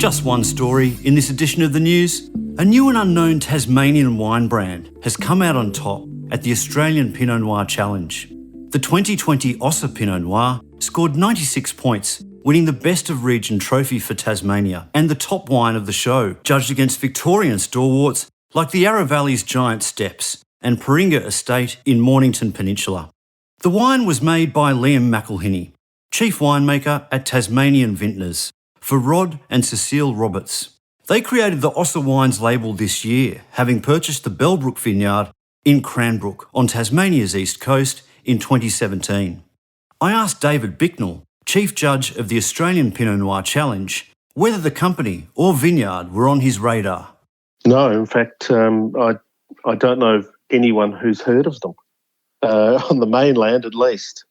Just one story in this edition of the news. A new and unknown Tasmanian wine brand has come out on top at the Australian Pinot Noir Challenge. The 2020 Ossa Pinot Noir scored 96 points, winning the Best of Region trophy for Tasmania and the top wine of the show, judged against Victorian stalwarts like the Yarra Valley's Giant Steps and Paringa estate in Mornington Peninsula. The wine was made by Liam McElhinney, chief winemaker at Tasmanian Vintners, for Rod and Cecile Roberts. They created the Ossa Wines label this year, having purchased the Belbrook Vineyard in Cranbrook on Tasmania's east coast in 2017. I asked David Bicknell, chief judge of the Australian Pinot Noir Challenge, whether the company or vineyard were on his radar. No, in fact, I don't know of anyone who's heard of them, on the mainland at least.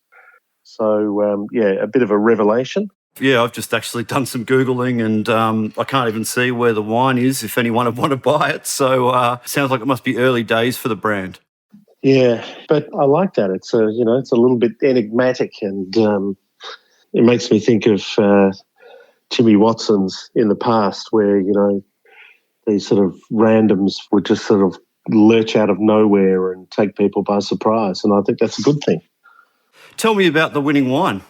So, a bit of a revelation. Yeah, I've just actually done some Googling and I can't even see where the wine is if anyone would want to buy it. So sounds like it must be early days for the brand. Yeah, but I like that. It's a little bit enigmatic, and it makes me think of Jimmy Watson's in the past, where, these sort of randoms would just sort of lurch out of nowhere and take people by surprise. And I think that's a good thing. Tell me about the winning wine.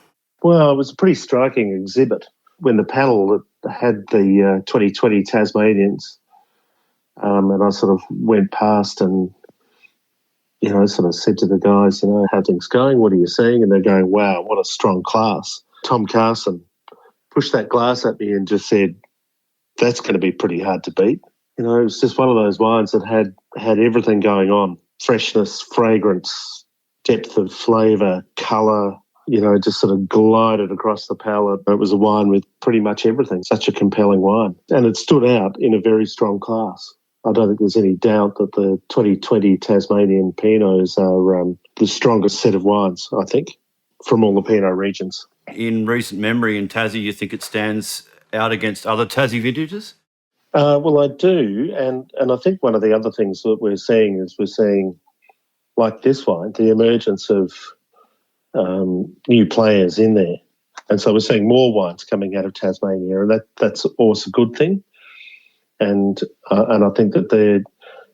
Well, it was a pretty striking exhibit when the panel that had the 2020 Tasmanians, and I sort of went past and, sort of said to the guys, how things going, what are you seeing? And they're going, wow, what a strong class. Tom Carson pushed that glass at me and just said, that's going to be pretty hard to beat. It was just one of those wines that had everything going on: freshness, fragrance, depth of flavour, colour, just sort of glided across the palate. It was a wine with pretty much everything, such a compelling wine. And it stood out in a very strong class. I don't think there's any doubt that the 2020 Tasmanian Pinots are the strongest set of wines, I think, from all the Pinot regions. In recent memory in Tassie, you think it stands out against other Tassie vintages? Well, I do. And I think one of the other things that we're seeing, like this wine, the emergence of new players in there. And so we're seeing more wines coming out of Tasmania, and that's always a good thing. And I think that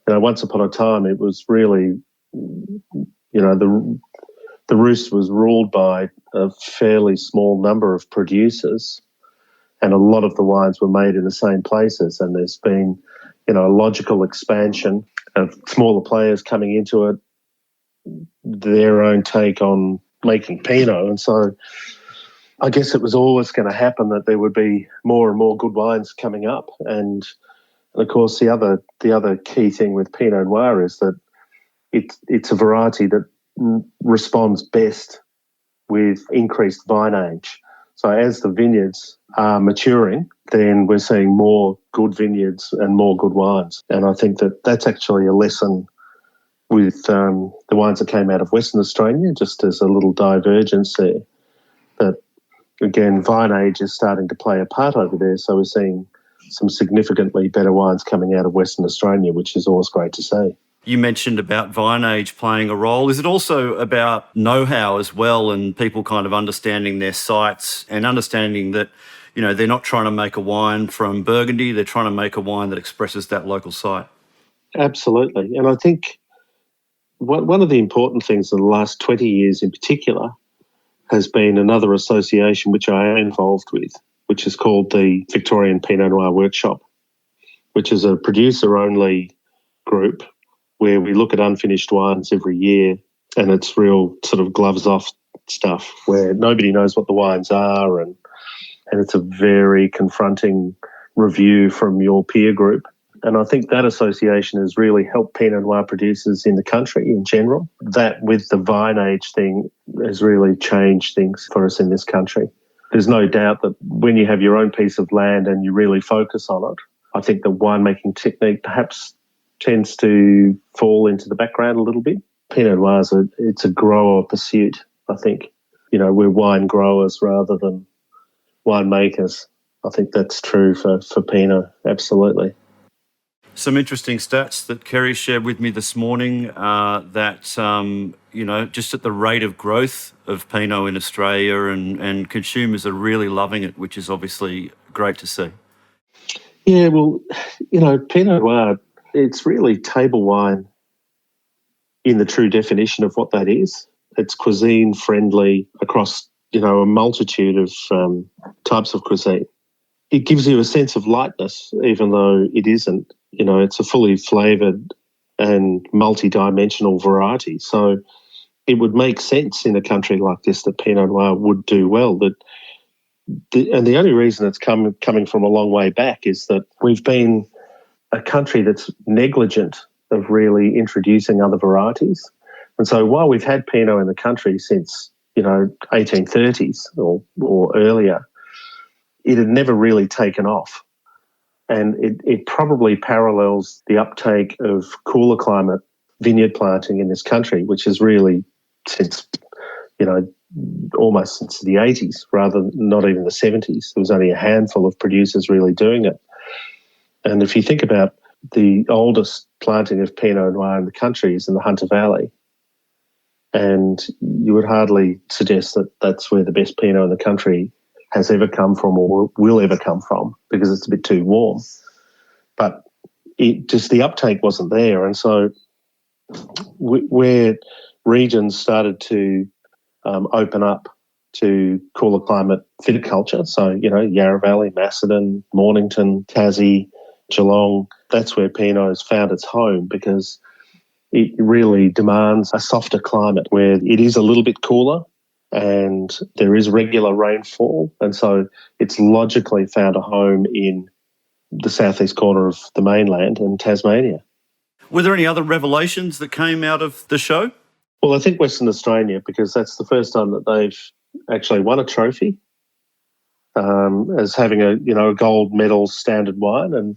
once upon a time it was really, the roost was ruled by a fairly small number of producers, and a lot of the wines were made in the same places. And there's been, a logical expansion of smaller players coming into it, their own take on making Pinot. And so I guess it was always going to happen that there would be more and more good wines coming up. And of course, the other key thing with Pinot Noir is that it's a variety that responds best with increased vine age. So as the vineyards are maturing, then we're seeing more good vineyards and more good wines. And I think that that's actually a lesson with the wines that came out of Western Australia, just as a little divergence there. But again, vine age is starting to play a part over there. So we're seeing some significantly better wines coming out of Western Australia, which is always great to see. You mentioned about vine age playing a role. Is it also about know-how as well, and people kind of understanding their sites and understanding that, they're not trying to make a wine from Burgundy, they're trying to make a wine that expresses that local site? Absolutely. And I think one of the important things in the last 20 years in particular has been another association which I am involved with, which is called the Victorian Pinot Noir Workshop, which is a producer-only group where we look at unfinished wines every year, and it's real sort of gloves-off stuff where nobody knows what the wines are, and it's a very confronting review from your peer group. And I think that association has really helped Pinot Noir producers in the country in general. That with the vine age thing has really changed things for us in this country. There's no doubt that when you have your own piece of land and you really focus on it, I think the winemaking technique perhaps tends to fall into the background a little bit. Pinot Noir it's a grower pursuit, I think. We're wine growers rather than winemakers. I think that's true for Pinot, absolutely. Some interesting stats that Kerry shared with me this morning that, just at the rate of growth of Pinot in Australia and consumers are really loving it, which is obviously great to see. Yeah, well, Pinot Noir, it's really table wine in the true definition of what that is. It's cuisine friendly across, a multitude of types of cuisine. It gives you a sense of lightness, even though it isn't. It's a fully flavoured and multi-dimensional variety. So it would make sense in a country like this that Pinot Noir would do well. And the only reason it's coming from a long way back is that we've been a country that's negligent of really introducing other varieties. And so while we've had Pinot in the country since, 1830s or earlier, it had never really taken off. And it probably parallels the uptake of cooler climate vineyard planting in this country, which is really since, almost since the 80s, rather not even the 70s. There was only a handful of producers really doing it. And if you think about the oldest planting of Pinot Noir in the country is in the Hunter Valley, and you would hardly suggest that that's where the best Pinot in the country has ever come from or will ever come from, because it's a bit too warm. But the uptake wasn't there. And so where regions started to open up to cooler climate viticulture, so, Yarra Valley, Macedon, Mornington, Tassie, Geelong, that's where Pinot has found its home, because it really demands a softer climate where it is a little bit cooler and there is regular rainfall. And so it's logically found a home in the southeast corner of the mainland and Tasmania. Were there any other revelations that came out of the show? Well, I think Western Australia, because that's the first time that they've actually won a trophy as having a gold medal standard wine, and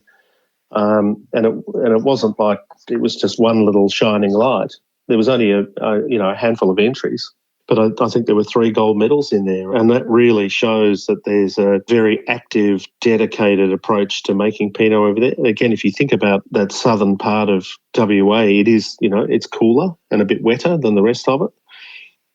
it wasn't like it was just one little shining light. There was only a handful of entries, but I think there were 3 gold medals in there, and that really shows that there's a very active, dedicated approach to making Pinot over there. And again, if you think about that southern part of WA, it is it's cooler and a bit wetter than the rest of it.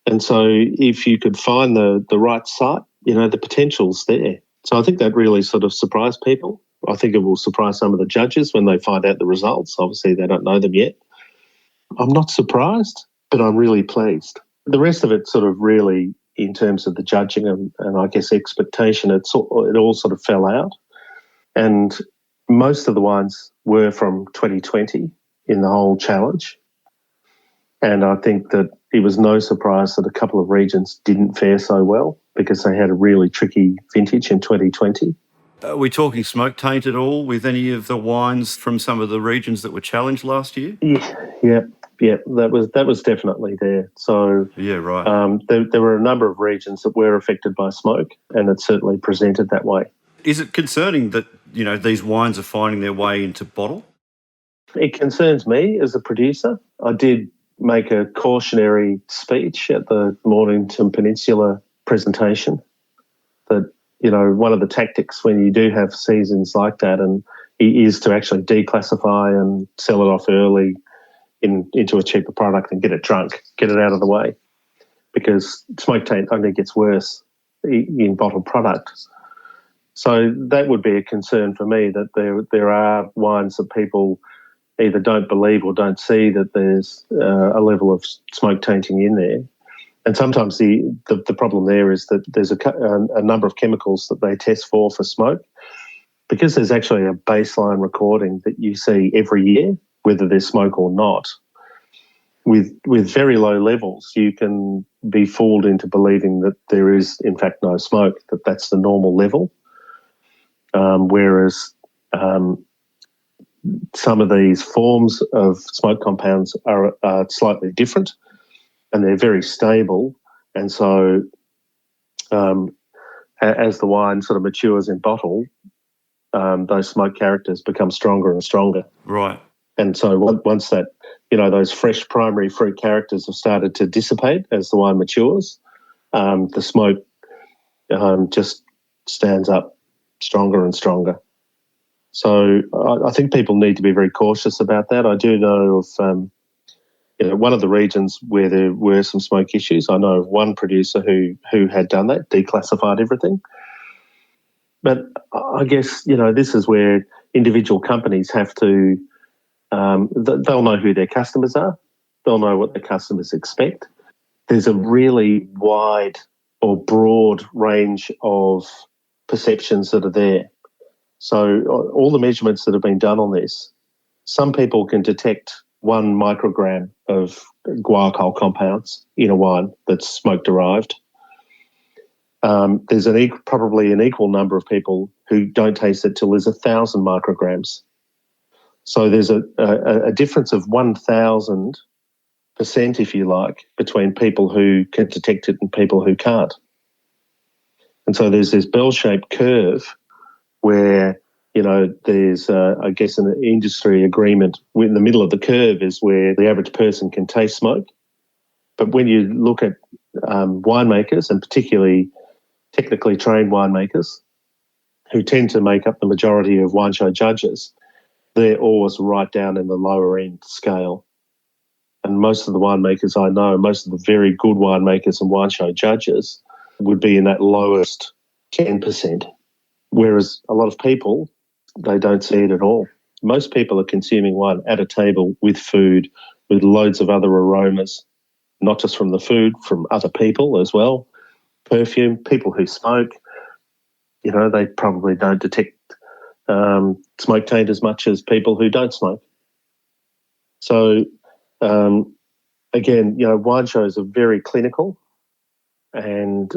And so if you could find the right site, the potential's there. So I think that really sort of surprised people. I think it will surprise some of the judges when they find out the results. Obviously, they don't know them yet. I'm not surprised, but I'm really pleased. The rest of it sort of really, in terms of the judging and I guess expectation, it all sort of fell out. And most of the wines were from 2020 in the whole challenge. And I think that it was no surprise that a couple of regions didn't fare so well because they had a really tricky vintage in 2020. Are we talking smoke taint at all with any of the wines from some of the regions that were challenged last year? Yeah, that was definitely there. So yeah, right. There were a number of regions that were affected by smoke, and it certainly presented that way. Is it concerning that these wines are finding their way into bottle? It concerns me as a producer. I did make a cautionary speech at the Mornington Peninsula presentation that one of the tactics when you do have seasons like that and is to actually declassify and sell it off early into a cheaper product and get it drunk, get it out of the way, because smoke taint only gets worse in bottled products. So that would be a concern for me, that there are wines that people either don't believe or don't see that there's a level of smoke tainting in there. And sometimes the problem there is that there's a number of chemicals that they test for smoke, because there's actually a baseline recording that you see every year, whether there's smoke or not. With very low levels, you can be fooled into believing that there is, in fact, no smoke, that that's the normal level. Whereas some of these forms of smoke compounds are slightly different, and they're very stable. And so as the wine sort of matures in bottle, those smoke characters become stronger and stronger. Right. And so once that, those fresh primary fruit characters have started to dissipate as the wine matures, the smoke just stands up stronger and stronger. So I think people need to be very cautious about that. I do know of one of the regions where there were some smoke issues. I know of one producer who had done that, declassified everything. But I guess, this is where individual companies have to, they'll know who their customers are. They'll know what their customers expect. There's a really wide or broad range of perceptions that are there. So all the measurements that have been done on this, some people can detect 1 microgram of guaiacol compounds in a wine that's smoke-derived. There's probably an equal number of people who don't taste it till there's 1,000 micrograms. So there's a difference of 1,000%, if you like, between people who can detect it and people who can't. And so there's this bell-shaped curve where, there's, I guess, an industry agreement. In the middle of the curve is where the average person can taste smoke. But when you look at winemakers, and particularly technically trained winemakers, who tend to make up the majority of wine show judges, they're always right down in the lower end scale. And most of the winemakers I know, most of the very good winemakers and wine show judges would be in that lowest 10%. Whereas a lot of people, they don't see it at all. Most people are consuming wine at a table with food, with loads of other aromas, not just from the food, from other people as well. Perfume, people who smoke, they probably don't detect smoke taint as much as people who don't smoke. So, again, wine shows are very clinical, and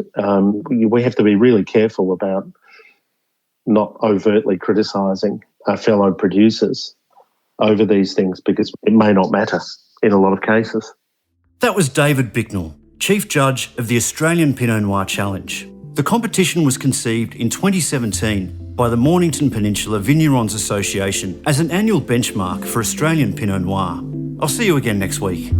we have to be really careful about not overtly criticising our fellow producers over these things, because it may not matter in a lot of cases. That was David Bicknell, Chief Judge of the Australian Pinot Noir Challenge. The competition was conceived in 2017 by the Mornington Peninsula Vignerons Association as an annual benchmark for Australian Pinot Noir. I'll see you again next week.